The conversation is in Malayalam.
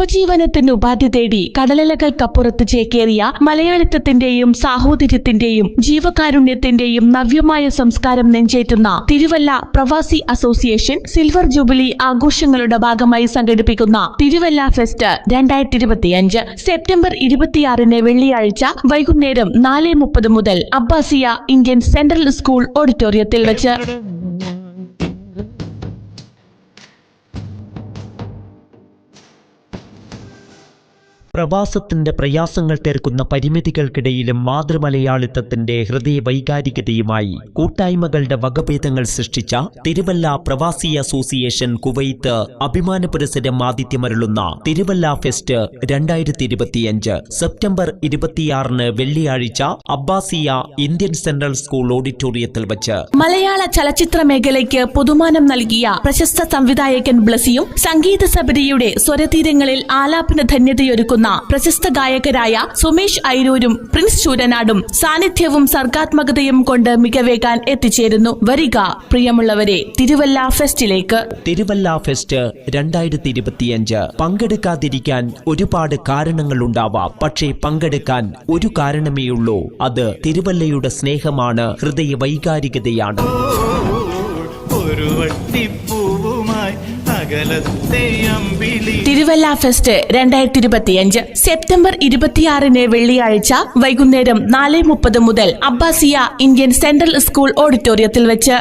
ഉപജീവനത്തിന് ഉപാധി തേടി കടലലകൾക്കപ്പുറത്ത് ചേക്കേറിയ മലയാളിത്തത്തിന്റെയും സാഹോദര്യത്തിന്റെയും ജീവകാരുണ്യത്തിന്റെയും നവ്യമായ സംസ്കാരം നെഞ്ചേറ്റുന്ന തിരുവല്ല പ്രവാസി അസോസിയേഷൻ സിൽവർ ജൂബിലി ആഘോഷങ്ങളുടെ ഭാഗമായി സംഘടിപ്പിക്കുന്ന തിരുവല്ല ഫെസ്റ്റ് 2025 സെപ്റ്റംബർ 26 വെള്ളിയാഴ്ച വൈകുന്നേരം 4:30 മുതൽ അബ്ബാസിയ ഇന്ത്യൻ സെൻട്രൽ സ്കൂൾ ഓഡിറ്റോറിയത്തിൽ വെച്ച് പ്രവാസത്തിന്റെ പ്രയാസങ്ങൾ തീർക്കുന്ന പരിമിതികൾക്കിടയിലും മാതൃമലയാളിത്തത്തിന്റെ ഹൃദയ വൈകാരികതയുമായി കൂട്ടായ്മകളുടെ വകഭേദങ്ങൾ സൃഷ്ടിച്ച തിരുവല്ല പ്രവാസി അസോസിയേഷൻ കുവൈത്ത് അഭിമാന പുരസ്സരം ആതിഥ്യമരുളുന്ന തിരുവല്ല ഫെസ്റ്റ് 2025 സെപ്റ്റംബർ 26 വെള്ളിയാഴ്ച അബ്ബാസിയ ഇന്ത്യൻ സെൻട്രൽ സ്കൂൾ ഓഡിറ്റോറിയത്തിൽ വച്ച് മലയാള ചലച്ചിത്ര മേഖലയ്ക്ക് പൊതുമാനം നൽകിയ പ്രശസ്ത സംവിധായകൻ ബ്ലസിയും സംഗീത സബരിയുടെ സ്വരതീരങ്ങളിൽ ആലാപന ധന്യതയൊരുക്കുന്ന പ്രശസ്ത ഗായകരായ സുമേഷ് ഐരൂരും പ്രിൻസ് ചൂരനാടും സാന്നിധ്യവും സർഗാത്മകതയും കൊണ്ട് മികവേകാൻ എത്തിച്ചേരുന്നു. വരിക പ്രിയമുള്ളവരെ തിരുവല്ല ഫെസ്റ്റിലേക്ക്. തിരുവല്ല ഫെസ്റ്റ് 2025 പങ്കെടുക്കാതിരിക്കാൻ ഒരുപാട് കാരണങ്ങളുണ്ടാവാം. പക്ഷേ പങ്കെടുക്കാൻ ഒരു കാരണമേയുള്ളൂ. അത് തിരുവല്ലയുടെ സ്നേഹമാണ്, ഹൃദയ വൈകാരികതയാണ്. തിരുവല്ല ഫെസ്റ്റ് 2025 സെപ്റ്റംബർ 26 വെള്ളിയാഴ്ച വൈകുന്നേരം 4:30 മുതൽ അബ്ബാസിയ ഇന്ത്യൻ സെൻട്രൽ സ്കൂൾ ഓഡിറ്റോറിയത്തിൽ വെച്ച്